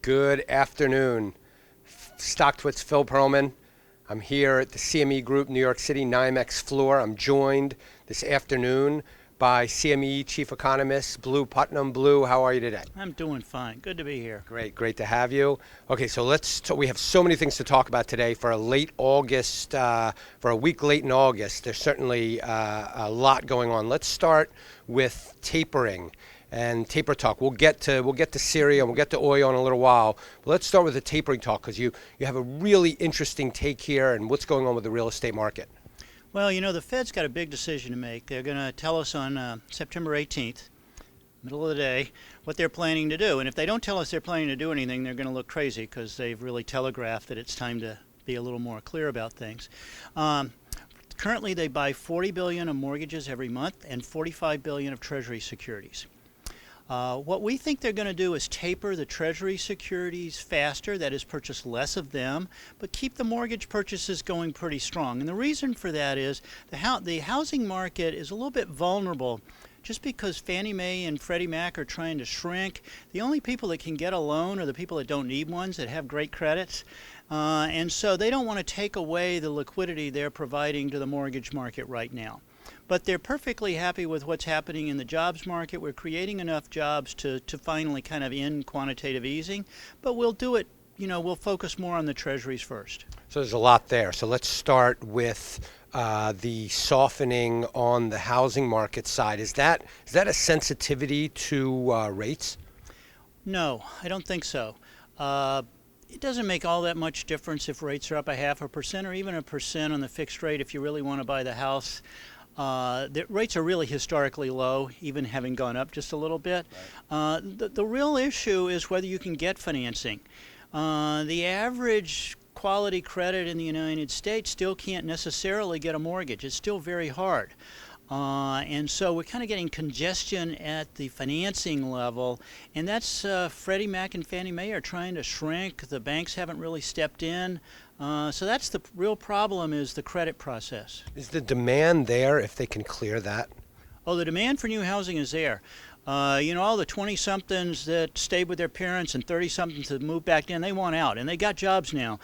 Good afternoon. StockTwits Phil Perlman. I'm here at the CME Group, New York City, NYMEX floor. I'm joined this afternoon by CME Chief Economist Blu Putnam. Blu, how are you today? I'm doing fine. Good to be here. Great to have you. Okay, so we have so many things to talk about today for a late August, for a week late in August. There's certainly a lot going on. Let's start with tapering and taper talk. We'll get to Syria and we'll get to oil in a little while. But let's start with the tapering talk because you have a really interesting take here and what's going on with the real estate market. Well, you know, the Fed's got a big decision to make. They're going to tell us on September 18th, middle of the day, what they're planning to do. And if they don't tell us they're planning to do anything, they're going to look crazy because they've really telegraphed that it's time to be a little more clear about things. Currently, they buy $40 billion of mortgages every month and $45 billion of Treasury securities. What we think they're going to do is taper the Treasury securities faster, that is, purchase less of them, but keep the mortgage purchases going pretty strong. And the reason for that is the housing market is a little bit vulnerable. Just because Fannie Mae and Freddie Mac are trying to shrink, the only people that can get a loan are the people that don't need ones, that have great credits. And so they don't want to take away the liquidity they're providing to the mortgage market right now. But they're perfectly happy with what's happening in the jobs market. We're creating enough jobs to finally kind of end quantitative easing. But we'll do it, we'll focus more on the treasuries first. So there's a lot there. So let's start with the softening on the housing market side. Is that a sensitivity to rates? No, I don't think so. It doesn't make all that much difference if rates are up 0.5% or even 1% on the fixed rate if you really want to buy the house. The rates are really historically low, even having gone up just a little bit. Right. The real issue is whether you can get financing. The average quality credit in the United States still can't necessarily get a mortgage. It's still very hard. And so we're kind of getting congestion at the financing level, and that's Freddie Mac and Fannie Mae are trying to shrink. The banks haven't really stepped in. So that's the real problem, is the credit process. Is the demand there if they can clear that? Oh, the demand for new housing is there. All the 20-somethings that stayed with their parents and 30-somethings that moved back in, they want out, and they got jobs now.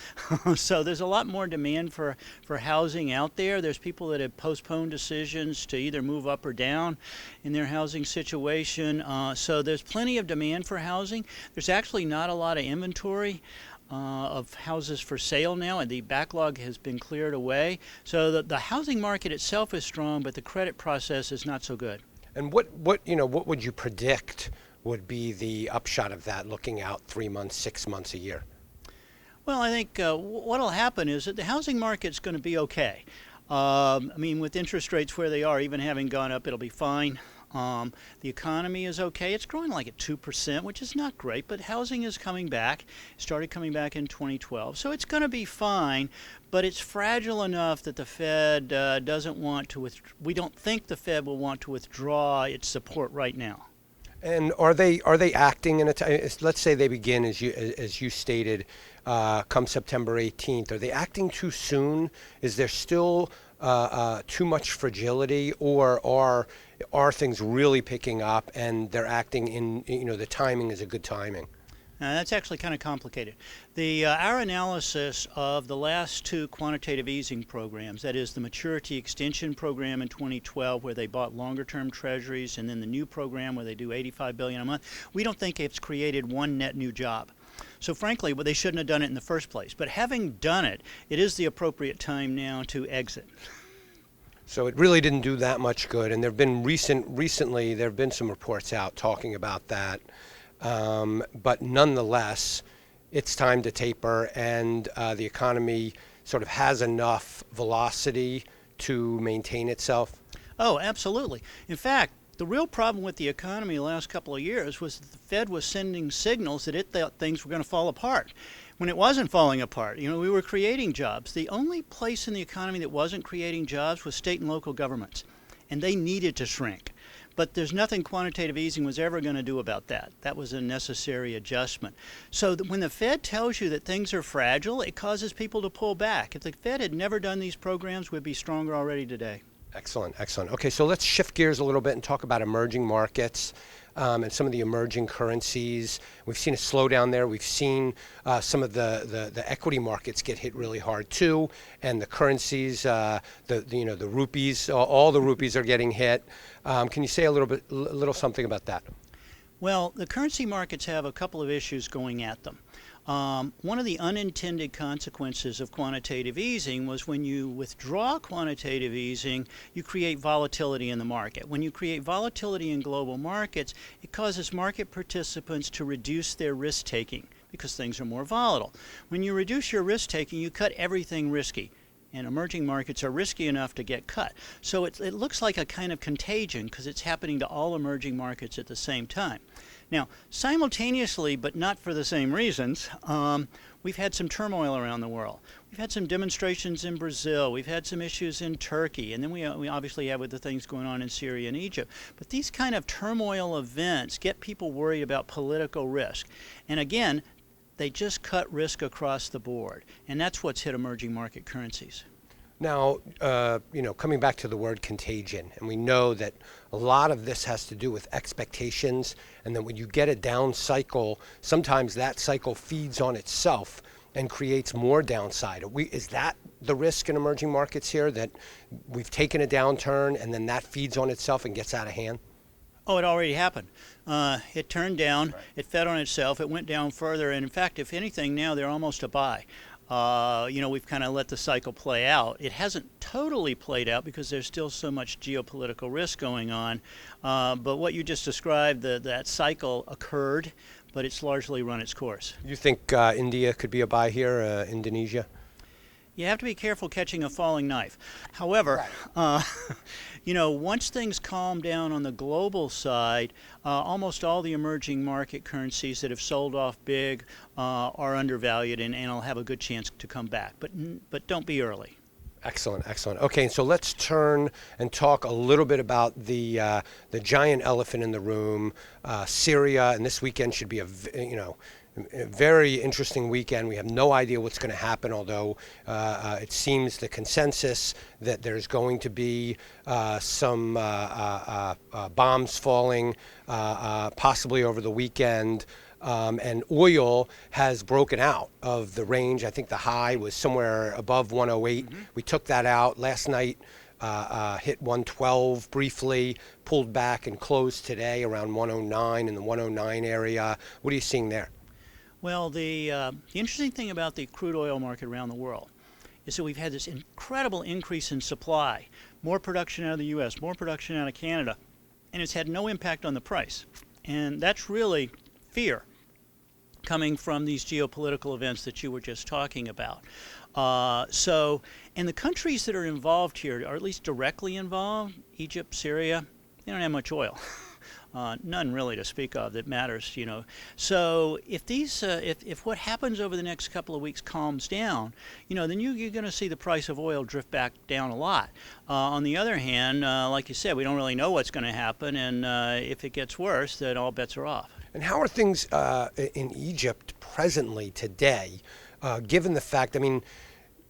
So there's a lot more demand for housing out there. There's people that have postponed decisions to either move up or down in their housing situation. So there's plenty of demand for housing. There's actually not a lot of inventory of houses for sale now, and the backlog has been cleared away. So the housing market itself is strong, but the credit process is not so good. And what would you predict would be the upshot of that, looking out 3 months, 6 months, a year? Well, I think what will happen is that the housing market's going to be okay. With interest rates where they are, even having gone up, it'll be fine. The economy is okay. It's growing like at 2%, which is not great, but housing is coming back. It started coming back in 2012. So it's going to be fine, but it's fragile enough that the Fed doesn't want to we don't think the Fed will want to withdraw its support right now. And are they acting in let's say they begin, as you stated, come September 18th. Are they acting too soon? Is there still too much fragility, or are things really picking up and they're acting in, the timing is a good timing? That's actually kind of complicated. Our analysis of the last two quantitative easing programs, that is the maturity extension program in 2012 where they bought longer-term treasuries, and then the new program where they do $85 billion a month, we don't think it's created one net new job. So frankly, they shouldn't have done it in the first place. But having done it, it is the appropriate time now to exit. So it really didn't do that much good, and recently there have been some reports out talking about that. But nonetheless, it's time to taper, and the economy sort of has enough velocity to maintain itself. Oh, absolutely. In fact, the real problem with the economy the last couple of years was that the Fed was sending signals that it thought things were going to fall apart, when it wasn't falling apart. We were creating jobs. The only place in the economy that wasn't creating jobs was state and local governments, and they needed to shrink. But there's nothing quantitative easing was ever going to do about that. That was a necessary adjustment. So when the Fed tells you that things are fragile, it causes people to pull back. If the Fed had never done these programs, we'd be stronger already today. Excellent. Okay, so let's shift gears a little bit and talk about emerging markets. and some of the emerging currencies. We've seen a slowdown there. We've seen some of the equity markets get hit really hard too, and the currencies, the rupees, all the rupees are getting hit. Can you say a little something about that? Well, the currency markets have a couple of issues going at them. One of the unintended consequences of quantitative easing was when you withdraw quantitative easing, you create volatility in the market. When you create volatility in global markets, it causes market participants to reduce their risk-taking because things are more volatile. When you reduce your risk-taking, you cut everything risky. And emerging markets are risky enough to get cut. So it looks like a kind of contagion because it's happening to all emerging markets at the same time. Now, simultaneously, but not for the same reasons, we've had some turmoil around the world. We've had some demonstrations in Brazil. We've had some issues in Turkey. And then we obviously have with the things going on in Syria and Egypt. But these kind of turmoil events get people worried about political risk. And again, they just cut risk across the board, and that's what's hit emerging market currencies. Now, coming back to the word contagion, and we know that a lot of this has to do with expectations, and then when you get a down cycle, sometimes that cycle feeds on itself and creates more downside. Is that the risk in emerging markets here, that we've taken a downturn and then that feeds on itself and gets out of hand? Oh, it already happened. It turned down, Right. It fed on itself, it went down further, and in fact, if anything, now they're almost a buy. We've kind of let the cycle play out. It hasn't totally played out because there's still so much geopolitical risk going on. But what you just described, that cycle occurred, but it's largely run its course. You think India could be a buy here, Indonesia? You have to be careful catching a falling knife. However, once things calm down on the global side, almost all the emerging market currencies that have sold off big are undervalued and will have a good chance to come back. But don't be early. Excellent, excellent. Okay, so let's turn and talk a little bit about the giant elephant in the room, Syria, and this weekend should be a very interesting weekend. We have no idea what's going to happen, although it seems the consensus that there's going to be some bombs falling possibly over the weekend. And oil has broken out of the range. I think the high was somewhere above 108. Mm-hmm. We took that out last night. Hit 112 briefly, pulled back and closed today around 109 in the 109 area. What are you seeing there? Well, the interesting thing about the crude oil market around the world is that we've had this incredible increase in supply, more production out of the U.S., more production out of Canada, and it's had no impact on the price. And that's really fear coming from these geopolitical events that you were just talking about. And the countries that are involved here, or at least directly involved, Egypt, Syria, they don't have much oil. None really to speak of that matters, So if what happens over the next couple of weeks calms down, then you're going to see the price of oil drift back down a lot. On the other hand, like you said, we don't really know what's going to happen, and if it gets worse, then all bets are off. And how are things in Egypt presently today, given the fact,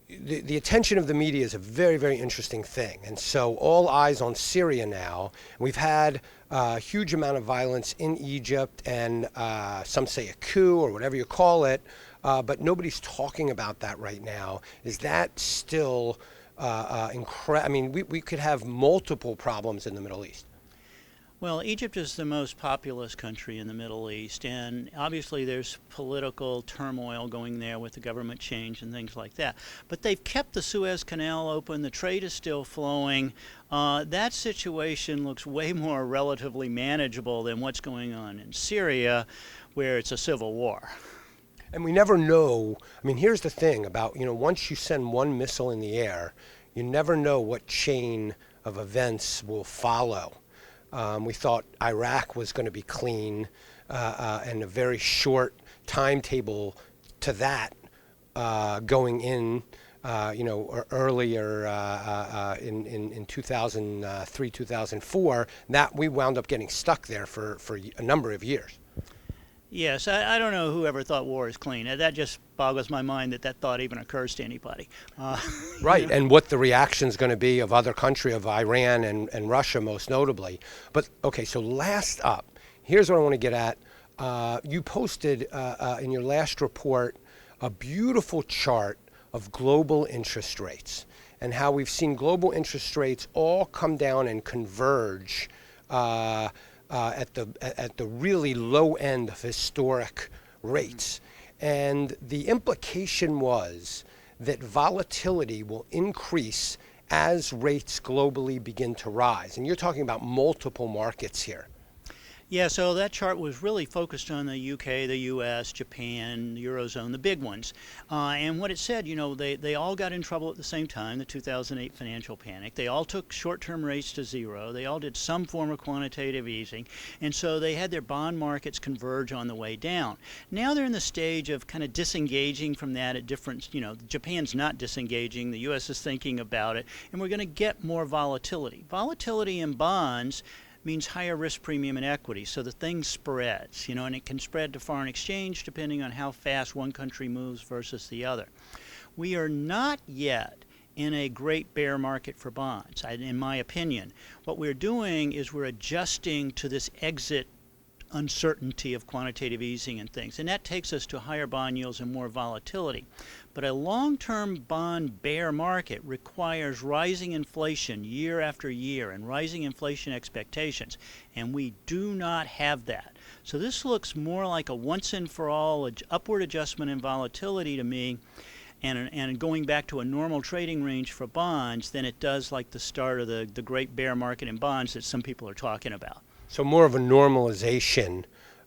the attention of the media is a very, very interesting thing. And so all eyes on Syria now. We've had a huge amount of violence in Egypt, and some say a coup or whatever you call it, but nobody's talking about that right now. Is that still we could have multiple problems in the Middle East. Well, Egypt is the most populous country in the Middle East, and obviously there's political turmoil going there with the government change and things like that. But they've kept the Suez Canal open, the trade is still flowing. That situation looks way more relatively manageable than what's going on in Syria, where it's a civil war. And we never know. Here's the thing about, once you send one missile in the air, you never know what chain of events will follow. We thought Iraq was going to be clean, and a very short timetable to that going in, earlier in 2003, 2004, that we wound up getting stuck there for a number of years. Yes, I don't know who ever thought war is clean. That just boggles my mind that thought even occurs to anybody. Right, and what the reaction is going to be of other country, of Iran and Russia most notably. But, okay, so last up, Here's what I want to get at. You posted in your last report a beautiful chart of global interest rates and how we've seen global interest rates all come down and converge at the really low end of historic rates. And the implication was that volatility will increase as rates globally begin to rise. And you're talking about multiple markets here. Yeah, so that chart was really focused on the UK, the US, Japan, the Eurozone, the big ones. And what it said, they all got in trouble at the same time, the 2008 financial panic. They all took short-term rates to zero. They all did some form of quantitative easing. And so they had their bond markets converge on the way down. Now they're in the stage of kind of disengaging from that at different, Japan's not disengaging. The US is thinking about it. And we're going to get more volatility. Volatility in bonds means higher risk premium in equity, so the thing spreads, and it can spread to foreign exchange depending on how fast one country moves versus the other. We are not yet in a great bear market for bonds, in my opinion. What we're doing is we're adjusting to this exit uncertainty of quantitative easing and things, and that takes us to higher bond yields and more volatility. But a long-term bond bear market requires rising inflation year after year and rising inflation expectations, and we do not have that. So this looks more like a once-and-for-all upward adjustment in volatility to me, and going back to a normal trading range for bonds than it does like the start of the great bear market in bonds that some people are talking about. So more of a normalization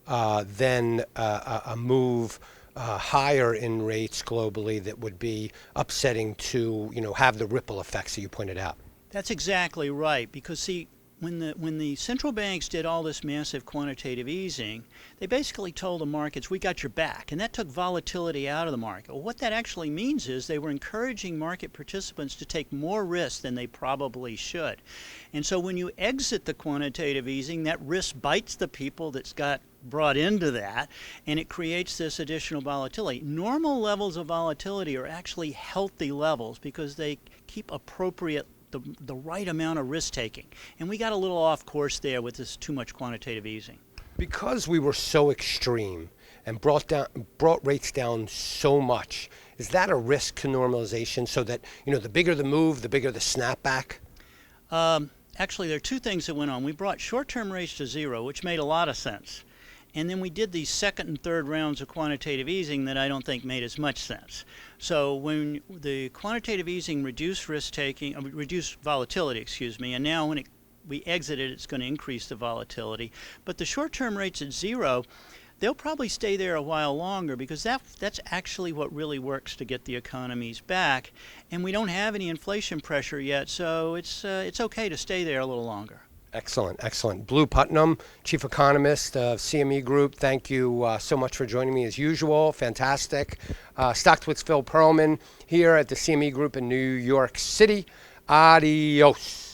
than a move higher in rates globally that would be upsetting to, have the ripple effects that you pointed out. That's exactly right, because see, when the central banks did all this massive quantitative easing, they basically told the markets, we got your back, and that took volatility out of the market. Well, what that actually means is they were encouraging market participants to take more risk than they probably should. And so when you exit the quantitative easing, that risk bites the people that's got brought into that, and it creates this additional volatility. Normal levels of volatility are actually healthy levels because they keep appropriate the right amount of risk taking. And we got a little off course there with this too much quantitative easing. Because we were so extreme and brought rates down so much, is that a risk to normalization so that, the bigger the move, the bigger the snapback? Actually, there are two things that went on. We brought short-term rates to zero, which made a lot of sense. And then we did these second and third rounds of quantitative easing that I don't think made as much sense. So when the quantitative easing reduced risk-taking, reduced volatility, and now when we exit it, it's going to increase the volatility. But the short-term rates at zero, they'll probably stay there a while longer because that's actually what really works to get the economies back. And we don't have any inflation pressure yet, so it's okay to stay there a little longer. Excellent, excellent. Blu Putnam, Chief Economist of CME Group, thank you so much for joining me as usual. Fantastic. StockTwits Phil Pearlman here at the CME Group in New York City. Adios.